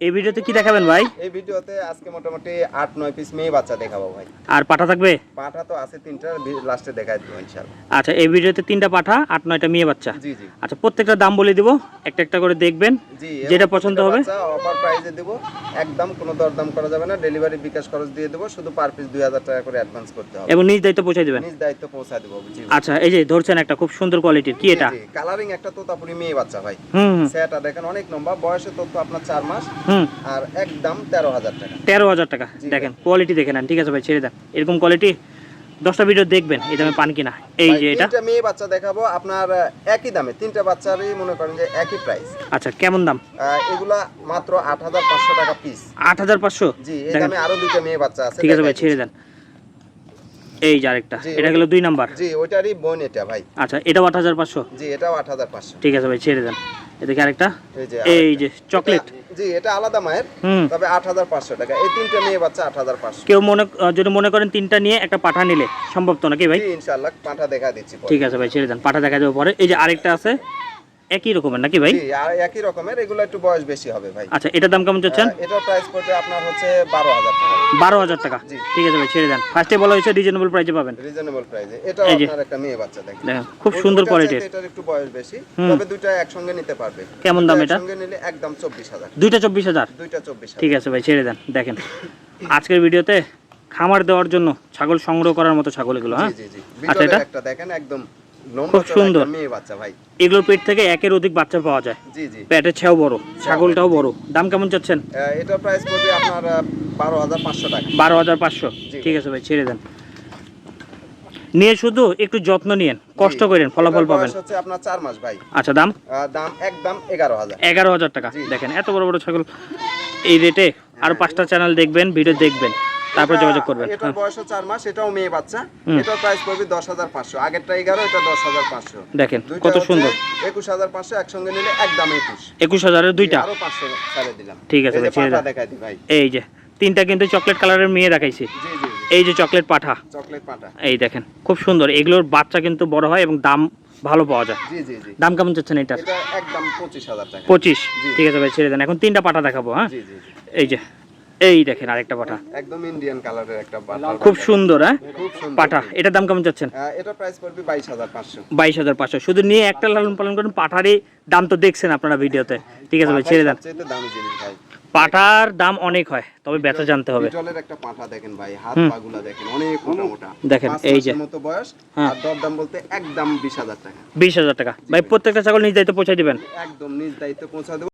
এই ভিডিওতে কি দেখাবেন ভাই? এই ভিডিওতে আজকে মোটামুটি 8-9 পিস মেয়ে বাচ্চা দেখাবো ভাই। আর পাঠা থাকবে? পাঠা তো আছে 3টা, লাস্টে দেখাই দেব ইনশাআল্লাহ। আচ্ছা, এই ভিডিওতে 3টা পাঠা 8-9টা মেয়ে বাচ্চা। জি জি। আচ্ছা, প্রত্যেকটা দাম বলে দিব, একটা একটা করে দেখবেন, জি, যেটা পছন্দ হবে অফার প্রাইসে দেব, একদম কোনো দরদাম করা যাবে না। ডেলিভারি বিকাশ খরচ দিয়ে দেব, শুধু পার পিস 2000 টাকা করে অ্যাডভান্স করতে হবে এবং নিজ দায়িত্ব পৌঁছে দিবেন। নিজ দায়িত্ব পৌঁছা দেব। জি। আচ্ছা, এই যে ধরছেন একটা খুব সুন্দর কোয়ালিটির, কি এটা? জি, কালারিং একটা তোতাপুরি মেয়ে বাচ্চা ভাই। হুম। সেটা দেখেন অনেক লম্বা, বয়সে তো আপনার 4 মাস। হুম। আর একদম 13000 টাকা। 13000 টাকা। দেখেন কোয়ালিটি দেখে নেন। ঠিক আছে ভাই, ছেড়ে দেন। এরকম কোয়ালিটি 10টা ভিডিও দেখবেন, এই দামে পান কিনা। এই যে এটা 3টা মেয়ে বাচ্চা দেখাবো আপনার একই দামে, 3টা বাচ্চারই মনে করেন যে একই প্রাইস। আচ্ছা, কেমন দাম? এগুলা মাত্র 8500 টাকা পিস। 8500? জি, এই দামে আরো 2টা মেয়ে বাচ্চা আছে। ঠিক আছে ভাই, ছেড়ে দেন। এই যে আরেকটা, এটা হলো 2 নাম্বার। জি, ওইটারই বোন এটা ভাই। আচ্ছা, এটাও 8500? জি, এটাও 8500। ঠিক আছে ভাই, ছেড়ে দেন। এদিকে আরেকটা, এই যে চকলেট। জি, এটা আলাদা মায়ের, তবে 8500 টাকা। এই 3টা মেয়ে বাচ্চা 8500। কেউ যদি মনে করেন 3টা নিয়ে একটা পাঠা নিলে সম্ভব তো নাকি ভাই? জি, ইনশাআল্লাহ পাঠা দেখা দিচ্ছি পরে। ঠিক আছে ভাই, ছেড়ে দেন, পাঠা দেখা যাবে পরে। এই যে আরেকটা আছে একই রকমের নাকি ভাই? জি, আর একই রকমের, এগুলো একটু বয়স বেশি হবে ভাই। আচ্ছা, এটার দাম কেমন চাচ্ছেন? এটার প্রাইস পড়বে আপনার হচ্ছে 12000 টাকা। 12000 টাকা? জি। ঠিক আছে ভাই, ছেড়ে দেন। ফার্স্টে বলা হয়েছে রিজনেবল প্রাইসে পাবেন। রিজনেবল প্রাইসে। এটাও আপনার একটা মেয়ে বাচ্চা দেখেন। খুব সুন্দর কোয়ালিটির। এটার একটু বয়স বেশি, তবে দুটো একসঙ্গে নিতে পারবে। কেমন দাম এটা? একসঙ্গে নিলে একদম 24000। দুইটা 24000? দুইটা 24000। ঠিক আছে ভাই, ছেড়ে দেন। দেখেন আজকের ভিডিওতে খামার দেওয়ার জন্য ছাগল সংগ্রহ করার মতো ছাগল এগুলো। হ্যাঁ, জি জি। আচ্ছা, এটা একটা দেখেন একদম খুব সুন্দর মেয়ে বাচ্চা ভাই। এগুলোর পেট থেকে একের অধিক বাচ্চা পাওয়া যায়। জি জি। পেটের ছেও বড়, ছাগলটাও বড়। দাম কেমন চাচ্ছেন? এটা প্রাইস পড়বে আপনার 12500 টাকা। 12500? ঠিক আছে ভাই, ছেড়ে দেন। নিয়ে শুধু একটু যত্ন নিয়েন, কষ্ট করেন, ফলাফল পাবেন। হচ্ছে আপনার 4 মাস ভাই। আচ্ছা, দাম? দাম একদম 11000। 11000 টাকা। দেখেন এত বড় বড় ছাগল এই রেটে। আর 5টা চ্যানেল দেখবেন, ভিডিও দেখবেন, তারপর যোগাযোগ করবেন। এটার বয়স 4 মাস, এটাও মেয়ে বাচ্চা। এটার প্রাইস পড়বে 10500। আগেরটা 11, এটা 10500। দেখেন কত সুন্দর। 21500 একসঙ্গে নিলে একদম 21। 21000 এর দুইটা? আরো 500 ছাড়ে দিলাম। ঠিক আছে ভাই, ছেড়ে দেন। দেখাই দিই ভাই। এই যে 3টা কিন্তু চকলেট কালারের মেয়ে দেখাইছি। জি জি। এই যে চকলেট পাঠা। চকলেট পাঠা। এই দেখেন খুব সুন্দর। এগুলোর বাচ্চা কিন্তু বড় হয় এবং দাম ভালো পাওয়া যায়। জি জি জি। দাম কেমন চাচ্ছেন এটা? এটা একদম 25000 টাকা। 25? ঠিক আছে ভাই, ছেড়ে দেন। এখন 3টা পাঠা দেখাবো। হ্যাঁ, জি জি। এই যে এই দেখেন আরেকটা পাঠা, একদম ইন্ডিয়ান কালারের একটা পাঠা। খুব সুন্দর। হ্যাঁ, খুব সুন্দর পাঠা। এটার দাম কেমন চাচ্ছেন? এটা প্রাইস পড়বে 22500। 22500? শুধু নিয়ে একটা লালন পালন করেন, পাঠারই দাম তো দেখছেন আপনারা ভিডিওতে। ঠিক আছে ভাই, ছেড়ে দেন। সবচেয়ে দামি জিনিস ভাই। পাঠার দাম অনেক হয়, তবে বেচা জানতে হবে। বিটলের একটা পাঠা দেখেন ভাই, হাত পাগুলা দেখেন অনেক মোটা মোটা। দেখেন এই যে মতো বয়স। আর দরদাম বলতে একদম 20000 টাকা। 20000 টাকা। ভাই প্রত্যেকটা ছাগল নিজ দায়িত্ব পৌঁছে দিবেন? একদম নিজ দায়িত্ব পৌঁছা দেব।